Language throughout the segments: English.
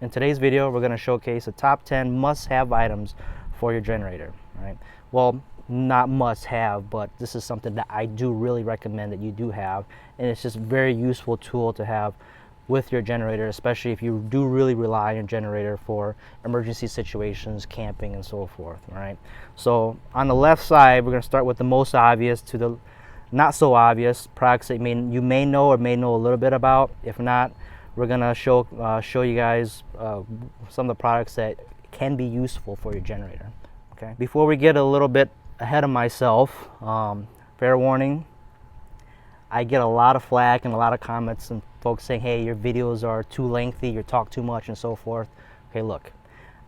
In today's video, we're going to showcase the top 10 must-have items for your generator. Right? Well, not must-have, but this is something that I do really recommend that you do have, and it's just a very useful tool to have with your generator, especially if you do really rely on your generator for emergency situations, camping, and so forth. Right? So on the left side, we're going to start with the most obvious to the not so obvious products that you may know or may know a little bit about. If not, we're gonna show you guys some of the products that can be useful for your generator. Okay. Before we get a little bit ahead of myself, fair warning, I get a lot of flack and a lot of comments and folks saying, hey, your videos are too lengthy, you talk too much and so forth. Okay, look,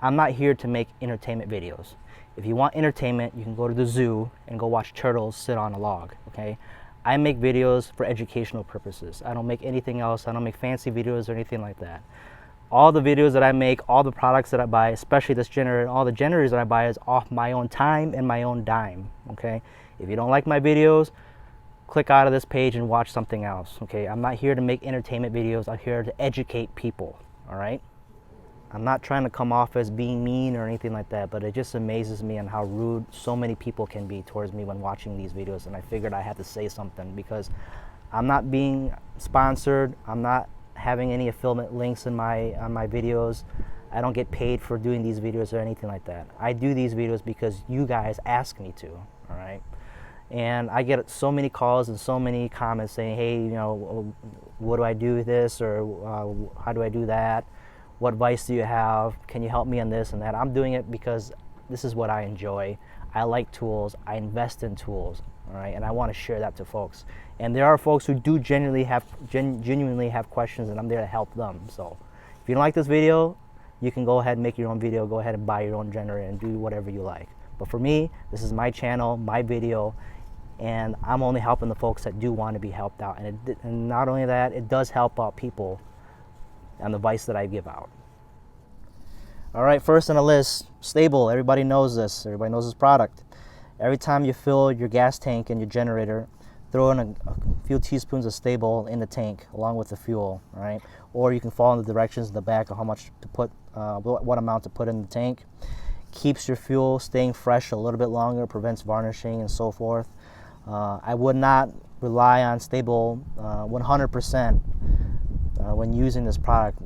I'm not here to make entertainment videos. If you want entertainment, you can go to the zoo and go watch turtles sit on a log, okay? I make videos for educational purposes. I don't make anything else. I don't make fancy videos or anything like that. All the videos that I make, all the products that I buy, especially this generator, all the generators that I buy is off my own time and my own dime, okay? If you don't like my videos, click out of this page and watch something else, okay? I'm not here to make entertainment videos. I'm here to educate people, all right? I'm not trying to come off as being mean or anything like that, but it just amazes me on how rude so many people can be towards me when watching these videos, and I figured I had to say something because I'm not being sponsored. I'm not having any affiliate links on my videos. I don't get paid for doing these videos or anything like that. I do these videos because you guys ask me to, all right? And I get so many calls and so many comments saying, hey, you know, what do I do with this, or how do I do that? What advice do you have? Can you help me on this and that? I'm doing it because this is what I enjoy. I like tools. I invest in tools, all right? And I want to share that to folks. And there are folks who do genuinely have questions, and I'm there to help them. So if you don't like this video, you can go ahead and make your own video. Go ahead and buy your own generator and do whatever you like. But for me, this is my channel, my video, and I'm only helping the folks that do want to be helped out. And not only that, it does help out people and the advice that I give out. All right, first on the list, Stable. Everybody knows this. Everybody knows this product. Every time you fill your gas tank in your generator, throw in a few teaspoons of Stable in the tank along with the fuel, all right? Or you can follow the directions in the back of how much to put, what amount to put in the tank. Keeps your fuel staying fresh a little bit longer, prevents varnishing and so forth. I would not rely on Stable 100%. When using this product.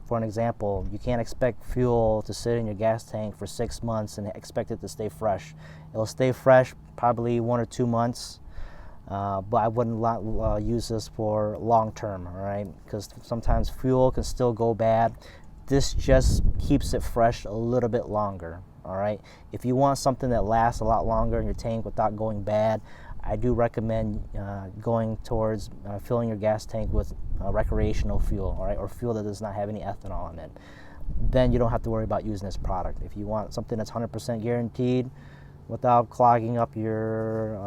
For an example, you can't expect fuel to sit in your gas tank for 6 months and expect it to stay fresh. It'll stay fresh probably 1 or 2 months, but I wouldn't use this for long term, all right? Because sometimes fuel can still go bad. This just keeps it fresh a little bit longer, all right? If you want something that lasts a lot longer in your tank without going bad, I do recommend going towards filling your gas tank with recreational fuel, all right, or fuel that does not have any ethanol in it. Then you don't have to worry about using this product. If you want something that's 100% guaranteed without clogging up your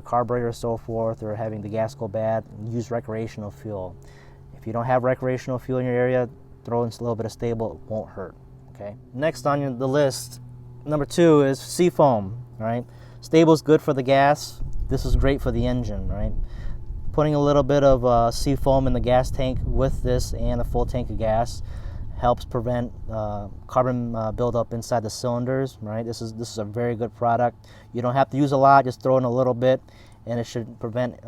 carburetor or so forth, or having the gas go bad, use recreational fuel. If you don't have recreational fuel in your area, throw in a little bit of Stable. It won't hurt, okay? Next on the list, number 2 is Seafoam, all right? Stable's good for the gas. This is great for the engine, right? Putting a little bit of Seafoam in the gas tank with this and a full tank of gas helps prevent carbon buildup inside the cylinders, right? This is a very good product. You don't have to use a lot, just throw in a little bit, and it should prevent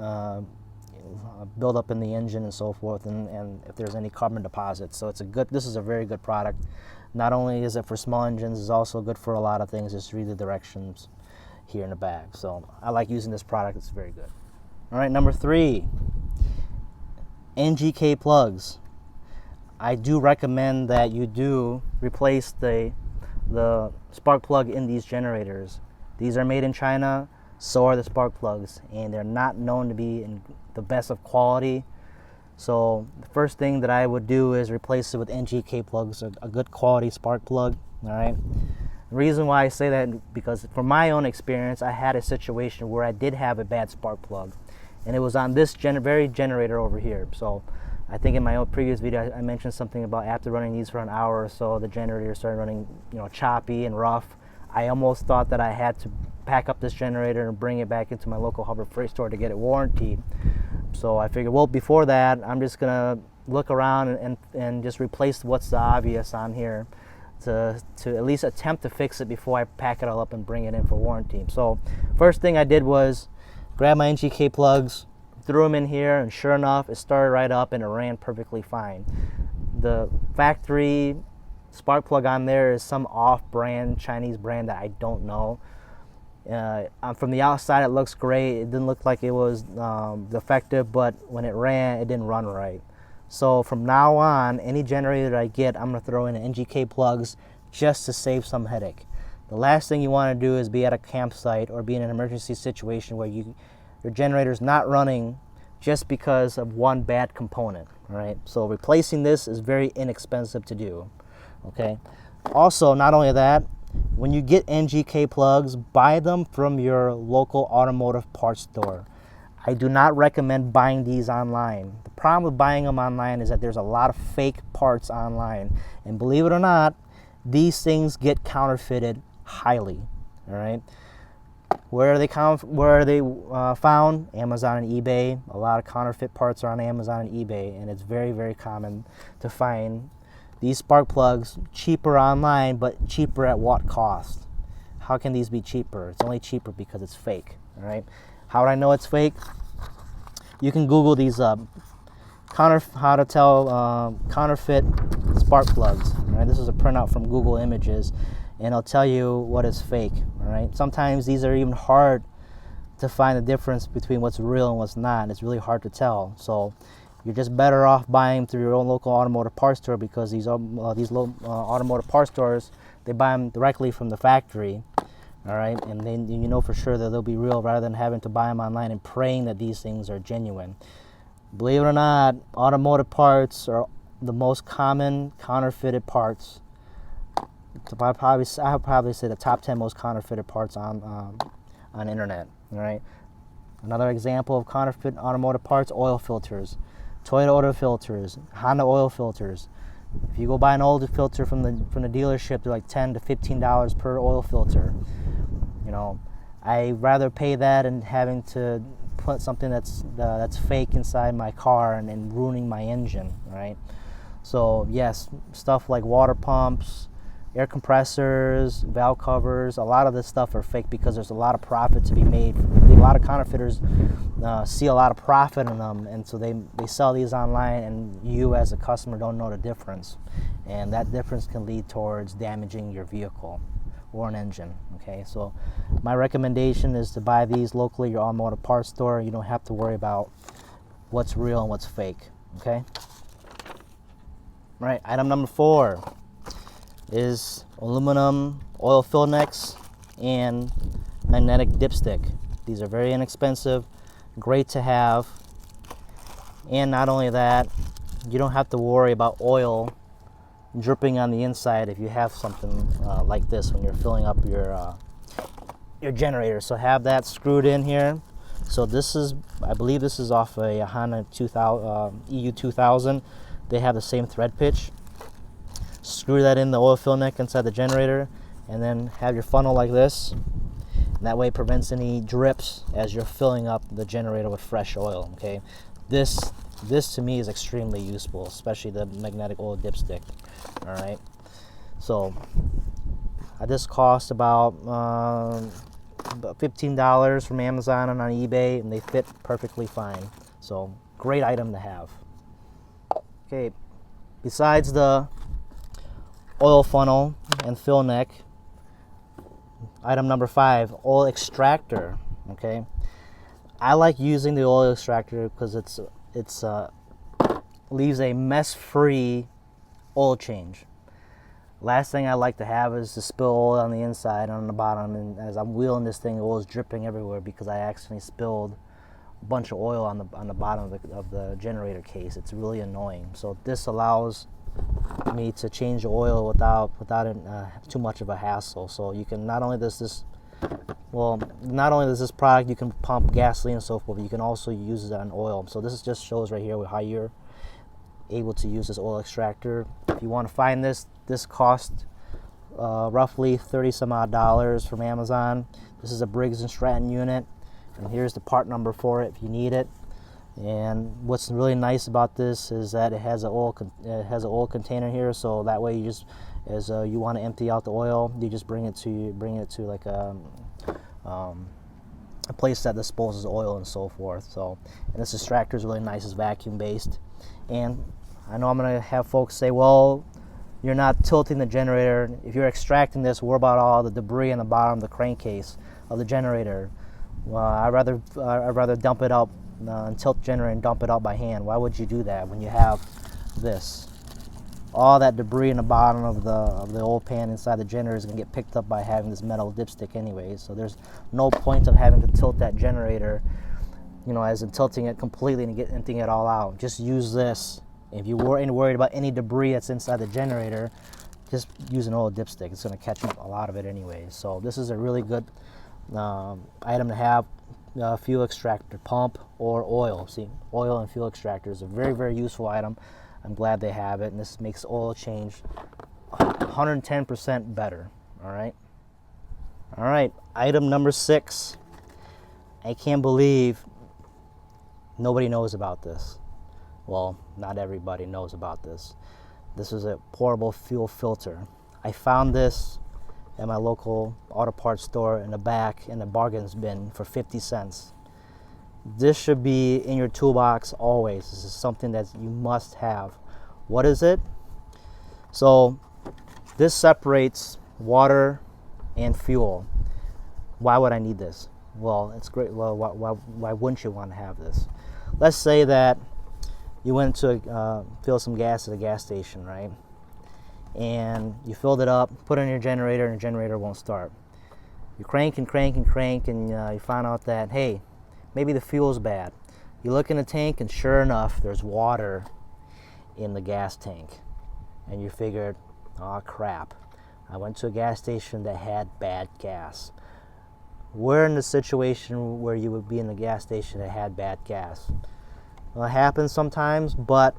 buildup in the engine and so forth, and if there's any carbon deposits. So this is a very good product. Not only is it for small engines, it's also good for a lot of things. Just read the directions here in the back. So I like using this product. It's very good. All right, number 3, NGK plugs. I do recommend that you do replace the spark plug in these generators. These are made in China, so are the spark plugs, and they're not known to be in the best of quality. So the first thing that I would do is replace it with NGK plugs, a good quality spark plug, all right? The reason why I say that, because from my own experience, I had a situation where I did have a bad spark plug, and it was on this very generator over here. So I think in my own previous video, I mentioned something about after running these for an hour or so, the generator started running, choppy and rough. I almost thought that I had to pack up this generator and bring it back into my local Harbor Freight store to get it warrantied. So I figured, well, before that, I'm just gonna, look around and just replace what's the obvious on here to at least attempt to fix it before I pack it all up and bring it in for warranty. So first thing I did was grab my NGK plugs, threw them in here, and sure enough, it started right up and it ran perfectly fine. The factory spark plug on there is some off-brand Chinese brand that I don't know. From the outside, it looks great. It didn't look like it was defective, but when it ran, it didn't run right. So from now on, any generator that I get, I'm going to throw in NGK plugs just to save some headache. The last thing you want to do is be at a campsite or be in an emergency situation where your generator is not running just because of one bad component, right? So replacing this is very inexpensive to do, okay? Also, not only that, when you get NGK plugs, buy them from your local automotive parts store. I do not recommend buying these online. The problem with buying them online is that there's a lot of fake parts online. And believe it or not, these things get counterfeited highly, all right? Where are they found? Amazon and eBay. A lot of counterfeit parts are on Amazon and eBay, and it's very, very common to find these spark plugs cheaper online, but cheaper at what cost? How can these be cheaper? It's only cheaper because it's fake, all right? How would I know it's fake? You can Google these up. How to tell counterfeit spark plugs. All right? This is a printout from Google Images, and it'll tell you what is fake. All right? Sometimes these are even hard to find the difference between what's real and what's not. And it's really hard to tell. So you're just better off buying through your own local automotive parts store, because these automotive parts stores, they buy them directly from the factory. All right, and then you know for sure that they'll be real rather than having to buy them online and praying that these things are genuine. Believe it or not, automotive parts are the most common counterfeited parts. I'll probably say the top 10 most counterfeited parts on internet. All right. Another example of counterfeit automotive parts: oil filters, Toyota oil filters, Honda oil filters. If you go buy an oil filter from the dealership, they're like $10 to $15 per oil filter. You know, I'd rather pay that and having to put something that's fake inside my car and ruining my engine, right? So yes, stuff like water pumps, air compressors, valve covers, a lot of this stuff are fake because there's a lot of profit to be made. A lot of counterfeiters see a lot of profit in them, and so they sell these online, and you as a customer don't know the difference, and that difference can lead towards damaging your vehicle or an engine. Okay, so my recommendation is to buy these locally at your automotive parts store. You don't have to worry about what's real and what's fake. Okay. All right, item number 4 is aluminum oil fill necks and magnetic dipstick. These are very inexpensive, great to have, and not only that, you don't have to worry about oil dripping on the inside if you have something like this when you're filling up your generator. So have that screwed in here. So this is, I believe this is off a Honda EU 2000. They have the same thread pitch. Screw that in the oil fill neck inside the generator, and then have your funnel like this. And that way it prevents any drips as you're filling up the generator with fresh oil. Okay, this to me is extremely useful, especially the magnetic oil dipstick. All right, so this cost about $15 from Amazon and on eBay, and they fit perfectly fine. So great item to have. Okay, besides the oil funnel and fill neck, item number 5, oil extractor. Okay, I like using the oil extractor because it's leaves a mess-free oil change. Last thing I like to have is to spill oil on the inside and on the bottom, and as I'm wheeling this thing, oil is dripping everywhere because I accidentally spilled a bunch of oil on the bottom of the generator case. It's really annoying. So this allows me to change the oil without too much of a hassle. So you can not only does this product, you can pump gasoline and so forth, but you can also use it on oil. So this just shows right here how you're able to use this oil extractor. If you want to find this cost roughly $30 some odd from Amazon. This is a Briggs & Stratton unit, and here's the part number for it if you need it. And what's really nice about this is that it has an oil container here, so that way you just, as you want to empty out the oil, you just bring it to like a place that disposes oil and so forth. So, and this extractor is really nice. It's vacuum based. And I know I'm going to have folks say, well, you're not tilting the generator. If you're extracting this, what about all the debris in the bottom of the crankcase of the generator? Well, I'd rather dump it out and tilt the generator and dump it out by hand. Why would you do that when you have this? All that debris in the bottom of the oil pan inside the generator is going to get picked up by having this metal dipstick anyway. So there's no point of having to tilt that generator, you know, as in tilting it completely and emptying it all out. Just use this. If you weren't worried about any debris that's inside the generator, just use an oil dipstick. It's going to catch up a lot of it anyway. So this is a really good item to have. Fuel extractor, pump or oil. See, oil and fuel extractor is a very, very useful item. I'm glad they have it, and this makes oil change 110% better. All right, item number 6. I can't believe nobody knows about this. Well, not everybody knows about this. This is a portable fuel filter. I found this at my local auto parts store in the back in the bargains bin for 50 cents. This should be in your toolbox always. This is something that you must have. What is it? So this separates water and fuel. Why would I need this? Well, it's great. Well, why wouldn't you want to have this? Let's say that you went to fill some gas at a gas station, right? And you filled it up, put it in your generator, and the generator won't start. You crank and crank and crank, and you find out that, hey, maybe the fuel's bad. You look in the tank, and sure enough, there's water in the gas tank. And you figured, oh crap, I went to a gas station that had bad gas. We're in the situation where you would be in the gas station that had bad gas. Well, it happens sometimes, but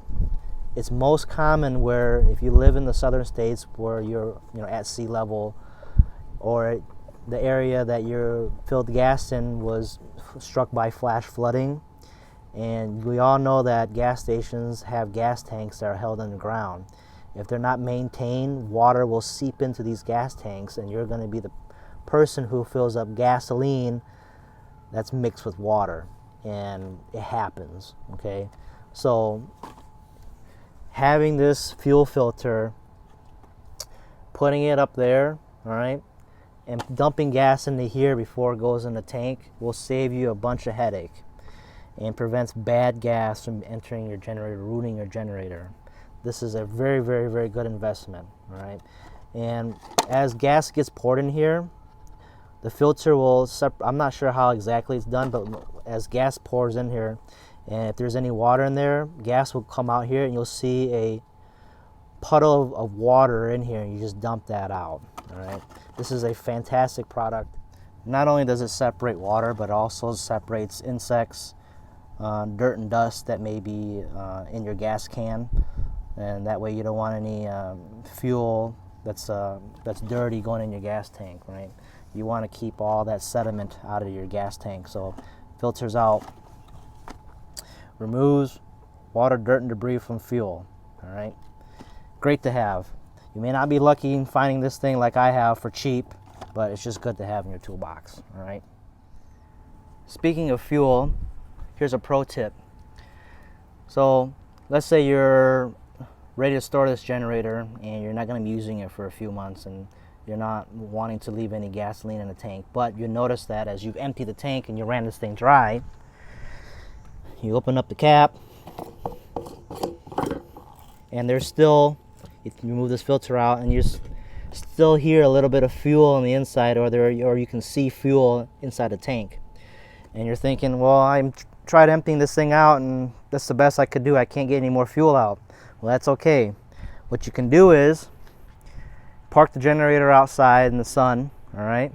it's most common where if you live in the southern states where you're at sea level, or the area that you're filled gas in was struck by flash flooding. And we all know that gas stations have gas tanks that are held underground. If they're not maintained, water will seep into these gas tanks, and you're going to be the person who fills up gasoline that's mixed with water. And it happens, okay? So having this fuel filter, putting it up there, all right, and dumping gas into here before it goes in the tank will save you a bunch of headache and prevents bad gas from entering your generator, ruining your generator. This is a very, very, very good investment, all right? And as gas gets poured in here, the filter will I'm not sure how exactly it's done, but as gas pours in here, and if there's any water in there, gas will come out here, and you'll see a puddle of water in here, and you just dump that out. All right, this is a fantastic product. Not only does it separate water, but it also separates insects, dirt and dust that may be in your gas can, and that way you don't want any fuel that's dirty going in your gas tank, right? You want to keep all that sediment out of your gas tank. So filters out, removes water, dirt, and debris from fuel. All right, great to have. You may not be lucky in finding this thing like I have for cheap, but it's just good to have in your toolbox. All right. Speaking of fuel, here's a pro tip. So let's say you're ready to store this generator and you're not going to be using it for a few months, and you're not wanting to leave any gasoline in the tank, but you notice that as you've emptied the tank and you ran this thing dry, you open up the cap and there's still, if you move this filter out, and you still hear a little bit of fuel on the inside, or you can see fuel inside the tank, and you're thinking, well, I tried emptying this thing out and that's the best I could do, I can't get any more fuel out. Well, that's okay. What you can do is park the generator outside in the sun, all right?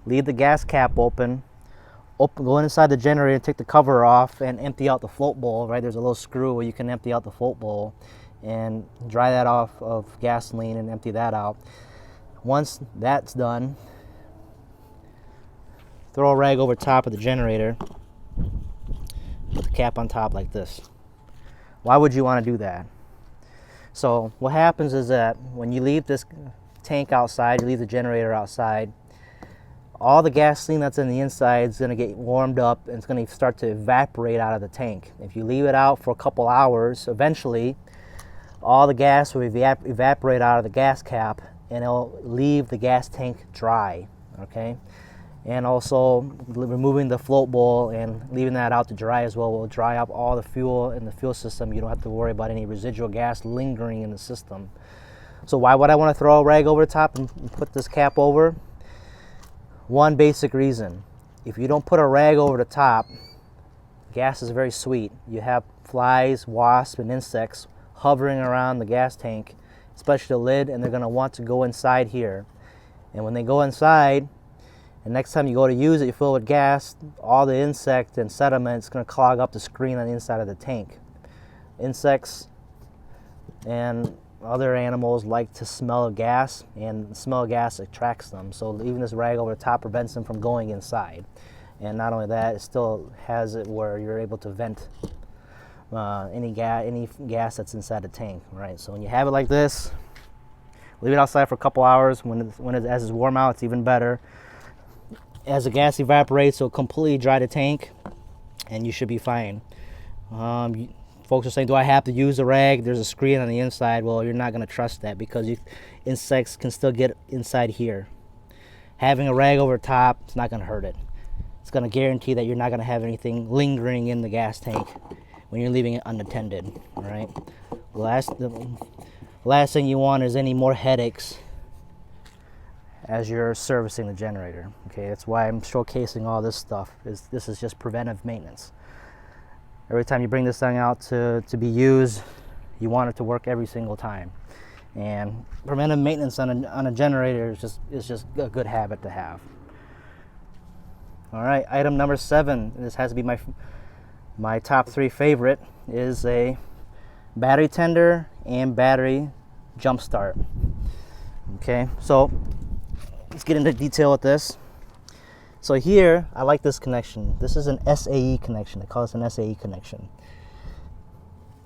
Leave the gas cap open, go inside the generator, take the cover off, and empty out the float bowl, right? There's a little screw where you can empty out the float bowl and dry that off of gasoline and empty that out. Once that's done, throw a rag over top of the generator, put the cap on top like this. Why would you want to do that? So what happens is that when you leave this tank outside, you leave the generator outside, all the gasoline that's in the inside is going to get warmed up and it's going to start to evaporate out of the tank. If you leave it out for a couple hours, eventually all the gas will evaporate out of the gas cap and it'll leave the gas tank dry, okay? And also removing the float bowl and leaving that out to dry as well will dry up all the fuel in the fuel system. You don't have to worry about any residual gas lingering in the system. So why would I want to throw a rag over the top and put this cap over? One basic reason. If you don't put a rag over the top, gas is very sweet. You have flies, wasps, and insects hovering around the gas tank, especially the lid, and they're going to want to go inside here. And when they go inside, and next time you go to use it, you fill it with gas, all the insect and sediment is going to clog up the screen on the inside of the tank. Insects and other animals like to smell gas, and the smell of gas attracts them. So even this rag over the top prevents them from going inside. And not only that, it still has it where you're able to vent any gas that's inside the tank, right? So when you have it like this, leave it outside for a couple hours. As it's warm out, it's even better. As the gas evaporates, it'll completely dry the tank, and you should be fine. Folks are saying, do I have to use a rag? There's a screen on the inside. Well, you're not going to trust that because insects can still get inside here. Having a rag over top, it's not going to hurt it. It's going to guarantee that you're not going to have anything lingering in the gas tank when you're leaving it unattended. All right. The last thing you want is any more headaches as you're servicing the generator. Okay, that's why I'm showcasing all this stuff. This is just preventive maintenance. Every time you bring this thing out to be used, you want it to work every single time. And preventive maintenance on a generator is just a good habit to have. All right, item number 7. This has to be my top 3 favorite, is a battery tender and battery jump start. Okay, so let's get into detail with this. So here, I like this connection. This is an SAE connection. They call this an SAE connection.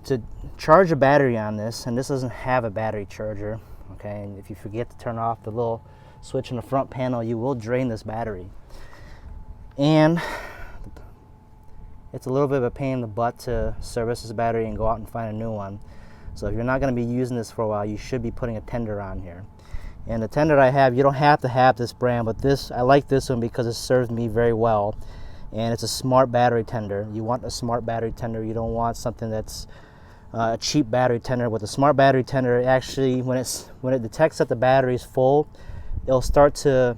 To charge a battery on this, and this doesn't have a battery charger, okay, and if you forget to turn off the little switch in the front panel, you will drain this battery. And it's a little bit of a pain in the butt to service this battery and go out and find a new one. So if you're not going to be using this for a while, you should be putting a tender on here. And the tender I have, you don't have to have this brand, but I like this one because it serves me very well. And it's a smart battery tender. You want a smart battery tender. You don't want something that's a cheap battery tender. With a smart battery tender, actually, when it detects that the battery is full, it'll start to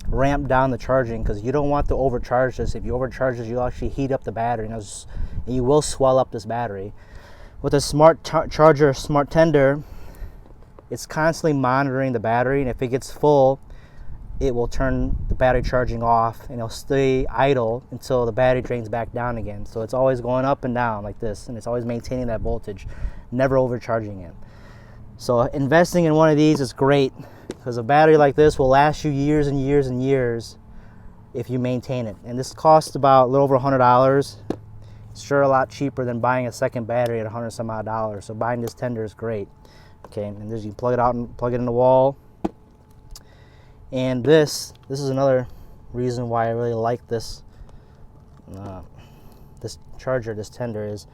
ramp down the charging because you don't want to overcharge this. If you overcharge this, you'll actually heat up the battery, and you will swell up this battery. With a smart charger, smart tender, it's constantly monitoring the battery, and if it gets full, it will turn the battery charging off, and it'll stay idle until the battery drains back down again. So it's always going up and down like this, and it's always maintaining that voltage, never overcharging it. So investing in one of these is great because a battery like this will last you years and years and years if you maintain it. And this costs about a little over $100. It's sure a lot cheaper than buying a second battery at $100 some odd. So buying this tender is great. Okay, and you plug it out and plug it in the wall. And this is another reason why I really like this charger, this tender, is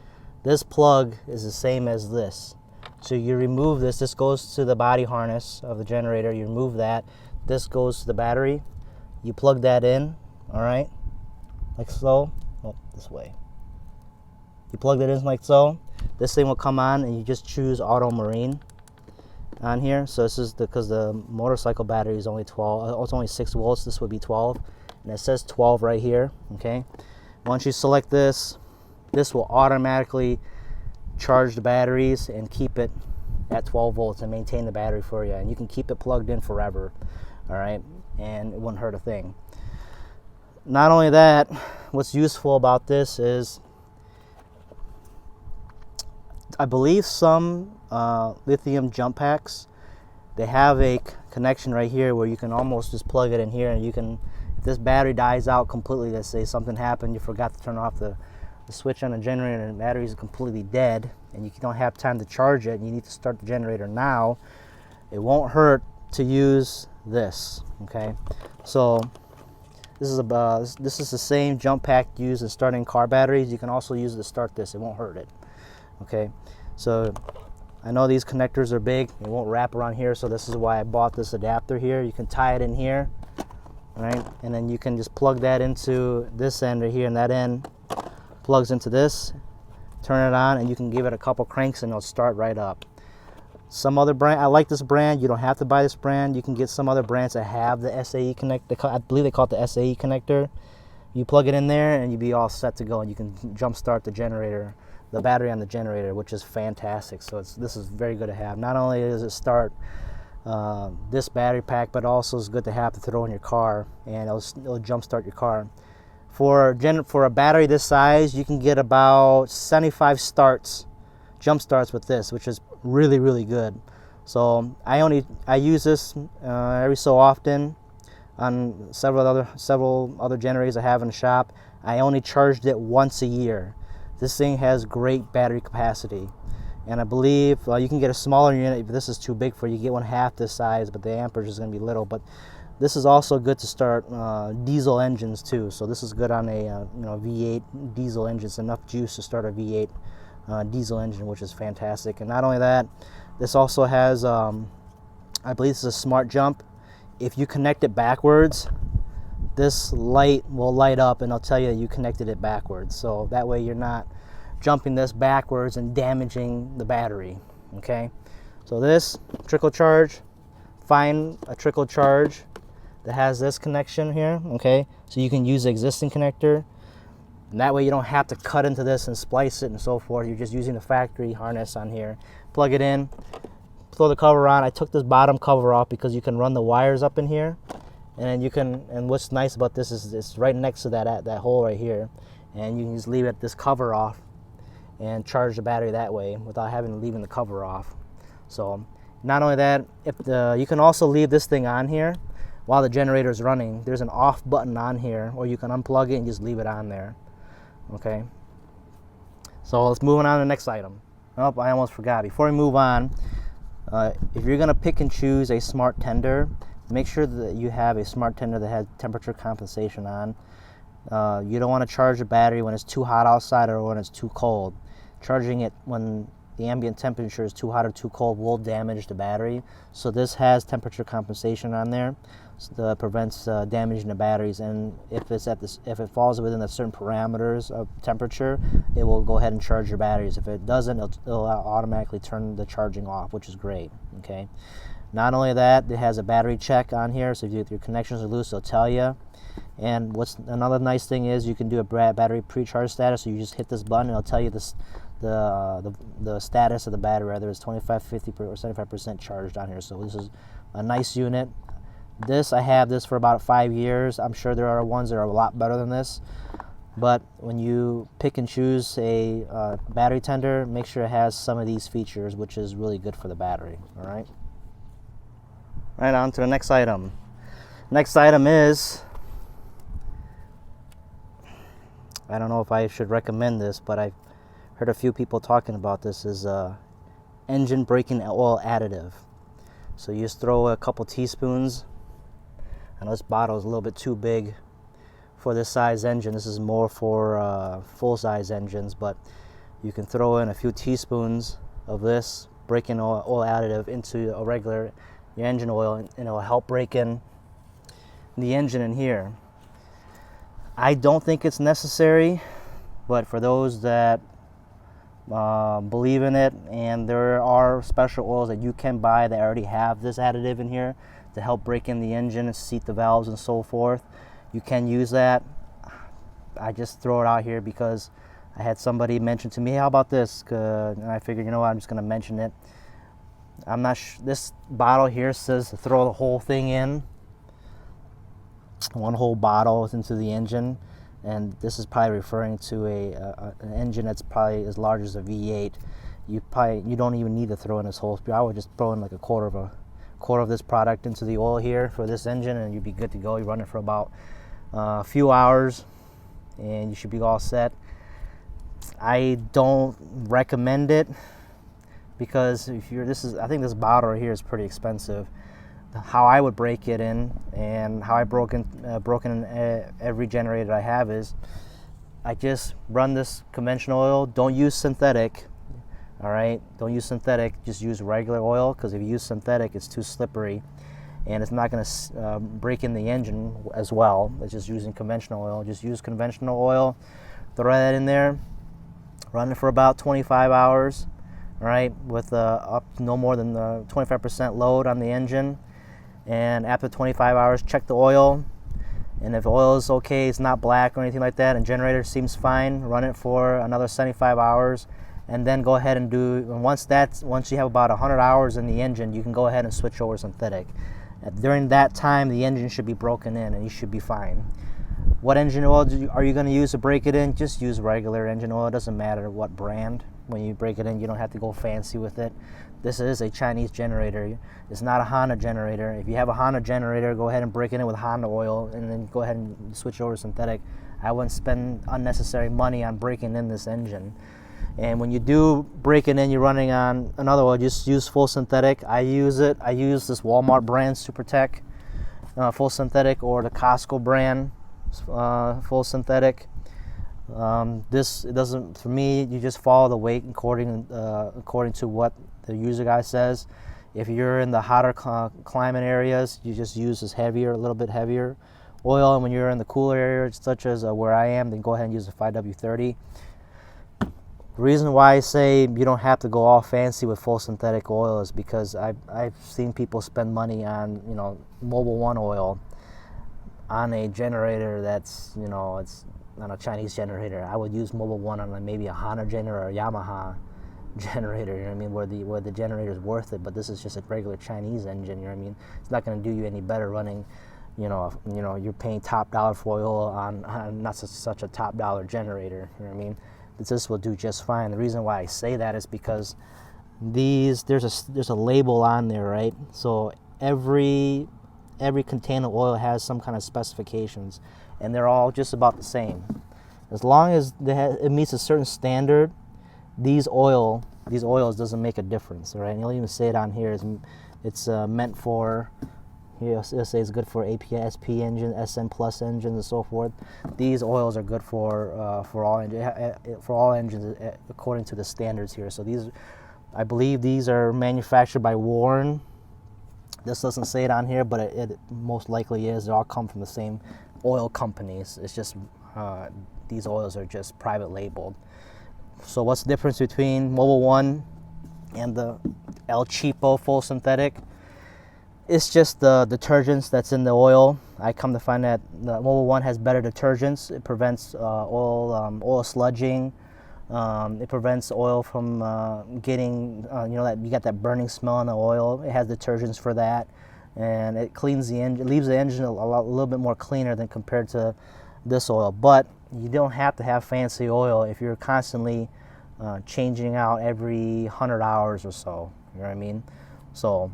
this plug is the same as this. So you remove this goes to the body harness of the generator, you remove that, this goes to the battery, you plug that in, all right, like so. Oh, this way. You plug that in like so, this thing will come on, and you just choose auto marine on here. So this is because the motorcycle battery is only 12, it's only 6 volts, this would be 12, and it says 12 right here. Okay, once you select this will automatically charge the batteries and keep it at 12 volts and maintain the battery for you, and you can keep it plugged in forever, all right, and it wouldn't hurt a thing. Not only that, what's useful about this is I believe some lithium jump packs, they have a connection right here where you can almost just plug it in here, and you can, if this battery dies out completely, let's say something happened, you forgot to turn off the the switch on the generator and the battery is completely dead and you don't have time to charge it and you need to start the generator now, it won't hurt to use this. Okay, so this is the same jump pack used in starting car batteries. You can also use it to start this. It won't hurt it. Okay, so I know these connectors are big. It won't wrap around here, so this is why I bought this adapter here. You can tie it in here, right? And then you can just plug that into this end right here, and that end plugs into this. Turn it on, and you can give it a couple cranks, and it'll start right up. Some other brand, I like this brand. You don't have to buy this brand. You can get some other brands that have the SAE connector. I believe they call it the SAE connector. You plug it in there, and you'll be all set to go, and you can jump start the generator, the battery on the generator, which is fantastic. So this is very good to have. Not only does it start this battery pack, but also it's good to have to throw in your car, and it'll jump start your car. For a battery this size, you can get about 75 jump starts with this, which is really, really good. So I use this every so often on several other generators I have in the shop. I only charged it once a year. This thing has great battery capacity, and I believe you can get a smaller unit if this is too big for you. You get one half this size, but the amperage is going to be little. But this is also good to start diesel engines too. So this is good on a V8 diesel engine. It's enough juice to start a V8 diesel engine, which is fantastic. And not only that, this also has I believe this is a smart jump. If you connect it backwards, this light will light up and it'll tell you that you connected it backwards. So that way you're not jumping this backwards and damaging the battery. Okay, so this trickle charge, find a trickle charge that has this connection here. Okay, so you can use the existing connector, and that way you don't have to cut into this and splice it and so forth. You're just using the factory harness on here. Plug it in, throw the cover on. I took this bottom cover off because you can run the wires up in here, and then you can. And what's nice about this is it's right next to that hole right here, and you can just leave this cover off and charge the battery that way without having to leaving the cover off. So not only that, you can also leave this thing on here while the generator is running. There's an off button on here, or you can unplug it and just leave it on there. Okay, so let's move on to the next item. Oh, I almost forgot. Before we move on, if you're going to pick and choose a smart tender, make sure that you have a smart tender that has temperature compensation on. You don't want to charge the battery when it's too hot outside or when it's too cold. Charging it when the ambient temperature is too hot or too cold will damage the battery. So this has temperature compensation on there, so that prevents damaging the batteries. And if it falls within the certain parameters of temperature, it will go ahead and charge your batteries. If it doesn't, it'll automatically turn the charging off, which is great. Okay. Not only that, it has a battery check on here, so if your connections are loose, it'll tell you. And what's another nice thing is you can do a battery pre-charge status. So you just hit this button, and it'll tell you the status of the battery, whether it's 25, 50, or 75% charged on here. So this is a nice unit. I have this for about 5 years. I'm sure there are ones that are a lot better than this. But when you pick and choose a battery tender, make sure it has some of these features, which is really good for the battery. All right. Right on to the next item. Next item is, I don't know if I should recommend this, but I've heard a few people talking about this, is engine braking oil additive. So you just throw a couple teaspoons. I know this bottle is a little bit too big for this size engine. This is more for full-size engines, but you can throw in a few teaspoons of this braking oil additive into your engine oil, and it'll help break in the engine in here. I don't think it's necessary, but for those that believe in it, and there are special oils that you can buy that already have this additive in here to help break in the engine and seat the valves and so forth, you can use that. I just throw it out here because I had somebody mention to me, how about this? And I figured, I'm just going to mention it. I'm not this bottle here says to throw the whole thing in, one whole bottle into the engine, and this is probably referring to an engine that's probably as large as a V8. You don't even need to throw in this whole. I would just throw in like a quarter of this product into the oil here for this engine, and you'd be good to go. You run it for about a few hours, and you should be all set. I don't recommend it, because if you're, I think this bottle right here is pretty expensive. How I would break it in, and how I broken in every generator I have, is I just run this conventional oil. Don't use synthetic. All right, don't use synthetic. Just use regular oil, because if you use synthetic, it's too slippery, and it's not going to break in the engine as well. It's just using conventional oil. Just use conventional oil. Throw that in there. Run it for about 25 hours. All right, with up no more than 25% load on the engine. And after 25 hours, check the oil. And if the oil is okay, it's not black or anything like that, and generator seems fine, run it for another 75 hours. And then go ahead and once you have about 100 hours in the engine, you can go ahead and switch over synthetic. During that time, the engine should be broken in, and you should be fine. What engine oil are you going to use to break it in? Just use regular engine oil. It doesn't matter what brand. When you break it in, you don't have to go fancy with it. This is a Chinese generator. It's not a Honda generator. If you have a Honda generator, go ahead and break it in with Honda oil, and then go ahead and switch over to synthetic. I wouldn't spend unnecessary money on breaking in this engine. And when you do break it in, you're running on another oil, just use full synthetic. I use this Walmart brand Supertech full synthetic, or the Costco brand full synthetic. This, it doesn't, for me, you just follow the weight according to what the user guy says. If you're in the hotter climate areas, you just use this a little bit heavier oil. And when you're in the cooler areas, such as where I am, then go ahead and use the 5W30. The reason why I say you don't have to go all fancy with full synthetic oil is because I've seen people spend money on, Mobil 1 oil on a generator that's, it's not a Chinese generator. I would use Mobil 1 on maybe a Honda generator or a Yamaha generator, you know what I mean, where the generator is worth it. But this is just a regular Chinese engine, you know what I mean. It's not going to do you any better running, you're paying top dollar for oil on not such a top dollar generator, you know what I mean. This will do just fine. The reason why I say that is because there's a label on there, right? So every container of oil has some kind of specifications, and they're all just about the same. As long as it meets a certain standard, these oils doesn't make a difference, right? And you'll even say it on here. It's meant for, it'll say it's good for APSP engine, SN Plus engines, and so forth. These oils are good for all engines according to the standards here. So I believe these are manufactured by Warren. This doesn't say it on here, but it most likely is. They all come from the same oil companies. It's just these oils are just private labeled. So what's the difference between Mobil 1 and the El Cheapo full synthetic? It's just the detergents that's in the oil. I come to find that the Mobil 1 has better detergents. It prevents oil sludging. It prevents oil from getting, that you got that burning smell in the oil. It has detergents for that, and it cleans the engine. It leaves the engine a little bit more cleaner than compared to this oil. But you don't have to have fancy oil if you're constantly changing out every 100 hours or so. You know what I mean? So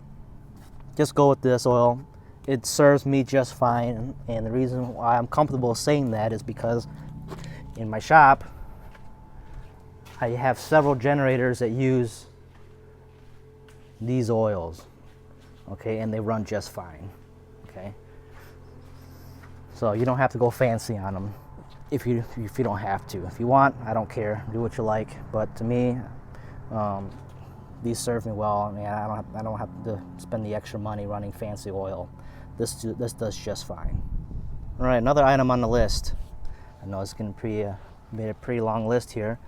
just go with this oil. It serves me just fine, and the reason why I'm comfortable saying that is because in my shop I have several generators that use these oils, okay, and they run just fine, okay. So you don't have to go fancy on them if you don't have to. If you want, I don't care, do what you like. But to me, these serve me well. I mean, I don't have to spend the extra money running fancy oil. This does just fine. All right, another item on the list. I know it's going to made a pretty long list here,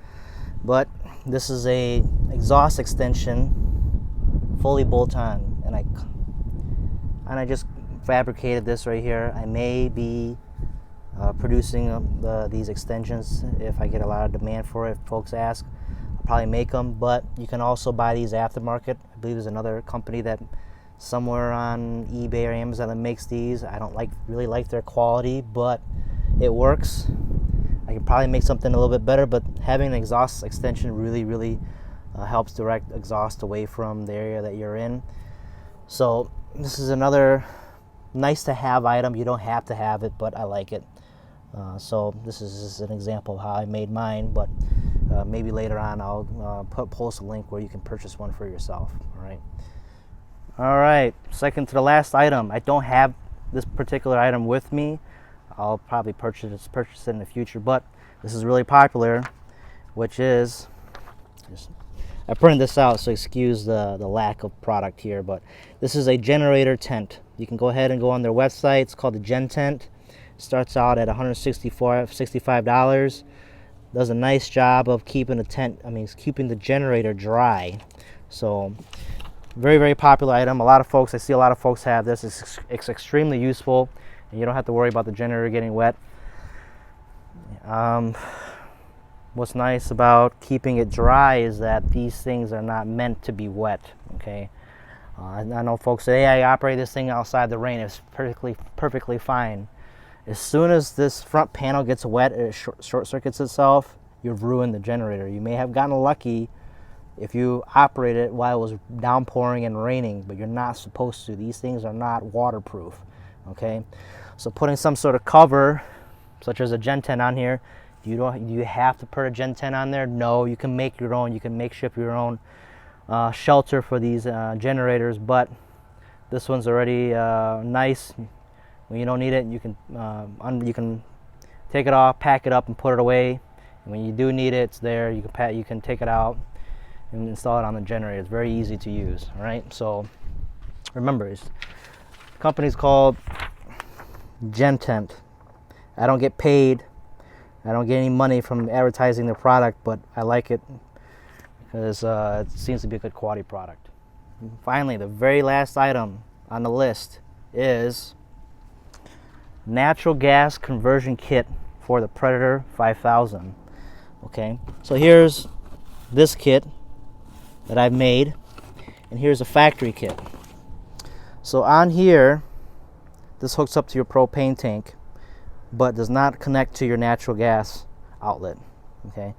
but this is a exhaust extension, fully bolt-on, and I just fabricated this right here. I may be producing these extensions if I get a lot of demand for it. If folks ask, I'll probably make them, but you can also buy these aftermarket. I believe there's another company that somewhere on eBay or Amazon that makes these. I don't really like their quality, but it works. I can probably make something a little bit better, but having an exhaust extension really helps direct exhaust away from the area that you're in. So this is another nice to have item. You don't have to have it, but I like it. So this is just an example of how I made mine. But maybe later on I'll post a link where you can purchase one for yourself. All right, second to the last item. I don't have this particular item with me. I'll probably purchase it in the future, but this is really popular, which is, I printed this out, so excuse the lack of product here, but this is a generator tent. You can go ahead and go on their website. It's called the Gen Tent. Starts out at $165. Does a nice job of keeping keeping the generator dry. So very, very popular item. I see a lot of folks have this. It's extremely useful, and you don't have to worry about the generator getting wet. What's nice about keeping it dry is that these things are not meant to be wet. Okay, I know folks say, hey, I operate this thing outside the rain. It's perfectly fine. As soon as this front panel gets wet, it short circuits itself, you've ruined the generator. You may have gotten lucky if you operate it while it was downpouring and raining, but you're not supposed to. These things are not waterproof. Okay, so putting some sort of cover, such as a Gen 10 on here, do you have to put a Gen 10 on there? No, you can make your own. You can makeshift your own shelter for these generators, but this one's already nice. When you don't need it, you can take it off, pack it up, and put it away. And when you do need it, it's there. You can take it out and install it on the generator. It's very easy to use. All right. So remember, the company's called Gen Tent. I don't get paid. I don't get any money from advertising their product, but I like it because it seems to be a good quality product. And finally, the very last item on the list is natural gas conversion kit for the Predator 5000. Okay, so here's this kit that I've made, and here's a factory kit. So on here, this hooks up to your propane tank, but does not connect to your natural gas outlet. Okay,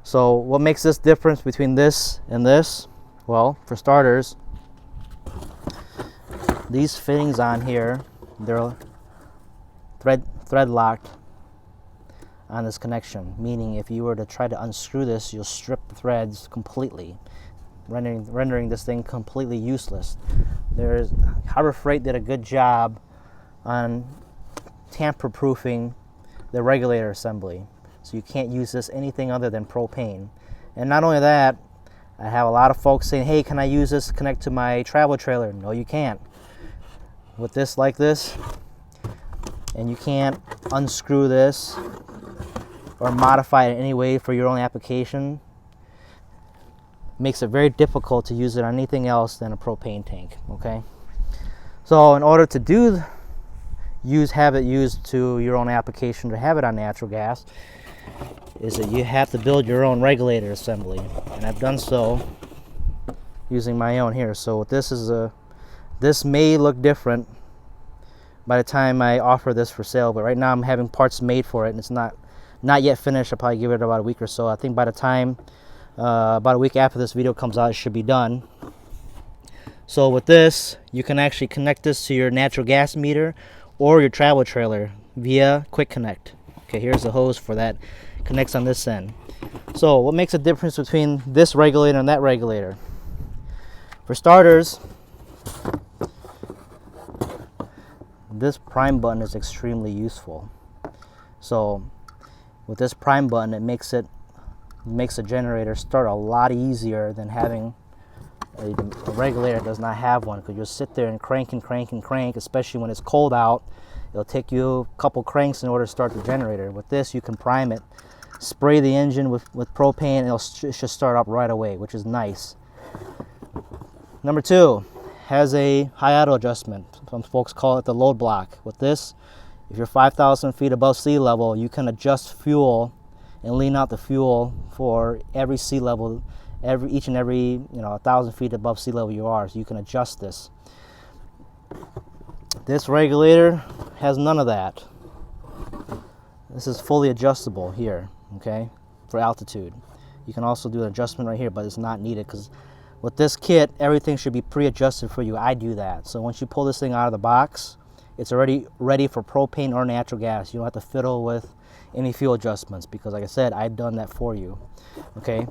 so what makes this difference between this and this? Well, for starters, these fittings on here, they're thread locked on this connection, meaning if you were to try to unscrew this, you'll strip the threads completely, rendering this thing completely useless. Harbor Freight did a good job on tamper-proofing the regulator assembly, so you can't use this anything other than propane. And not only that, I have a lot of folks saying, hey, can I use this to connect to my travel trailer? No, you can't. With this like this, and you can't unscrew this or modify it in any way for your own application. Makes it very difficult to use it on anything else than a propane tank. Okay, so in order to have it used to your own application, to have it on natural gas, is that you have to build your own regulator assembly, and I've done so using my own here. So this may look different by the time I offer this for sale, but right now I'm having parts made for it, and it's not yet finished. I'll probably give it about a week or so. I think by the time about a week after this video comes out, it should be done. So with this, you can actually connect this to your natural gas meter or your travel trailer via Quick Connect. Okay, here's the hose for that. Connects on this end. So what makes a difference between this regulator and that regulator? For starters, this prime button is extremely useful. So with this prime button, it makes the generator start a lot easier than having a regulator that does not have one, because you'll sit there and crank and crank and crank, especially when it's cold out. It'll take you a couple cranks in order to start the generator. With this, you can prime it, spray the engine with propane, and it should start up right away, which is nice. Number two, has a high idle adjustment. Some folks call it the load block. With this, if you're 5,000 feet above sea level, you can adjust fuel and lean out the fuel for every sea level, each and every 1,000 feet above sea level you are. So you can adjust this. This regulator has none of that. This is fully adjustable here, okay, for altitude. You can also do an adjustment right here, but it's not needed because with this kit, everything should be pre-adjusted for you. I do that. So once you pull this thing out of the box, it's already ready for propane or natural gas. You don't have to fiddle with any fuel adjustments because, like I said, I've done that for you. Okay,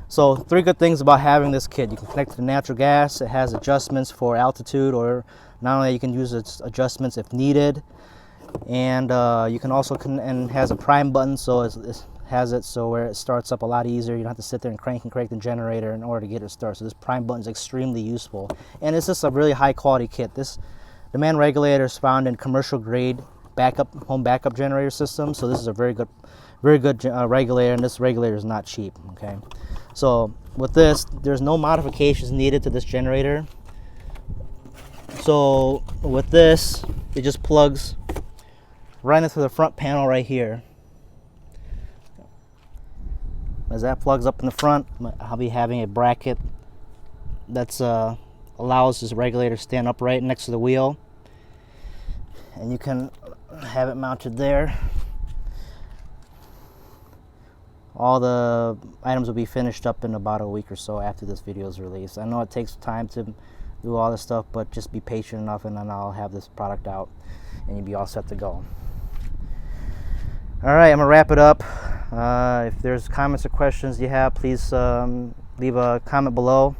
so 3 good things about having this kit. You can connect to the natural gas. It has adjustments for altitude, or not only that, you can use its adjustments if needed, and you can also and has a prime button, so it has it so where it starts up a lot easier. You don't have to sit there and crank the generator in order to get it started. So this prime button is extremely useful, and it's just a really high quality kit. This demand regulator is found in commercial grade home backup generator system, so this is a very good regulator, and this regulator is not cheap. Okay, so with this, there's no modifications needed to this generator. So with this, it just plugs right into the front panel right here. As that plugs up in the front, I'll be having a bracket that's allows this regulator to stand upright next to the wheel, and you can have it mounted there. All the items will be finished up in about a week or so after this video is released. I know it takes time to do all this stuff, but just be patient enough, and then I'll have this product out and you'll be all set to go. All right, I'm gonna wrap it up. If there's comments or questions you have, please leave a comment below,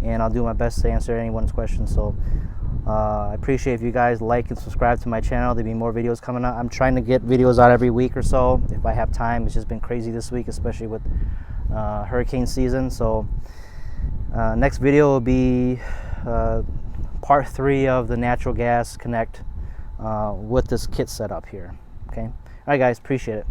and I'll do my best to answer anyone's questions. So I appreciate if you guys like and subscribe to my channel. There'll be more videos coming up. I'm trying to get videos out every week or so if I have time. It's just been crazy this week, especially with hurricane season. So next video will be part 3 of the natural gas connect with this kit setup here. Okay. All right, guys, appreciate it.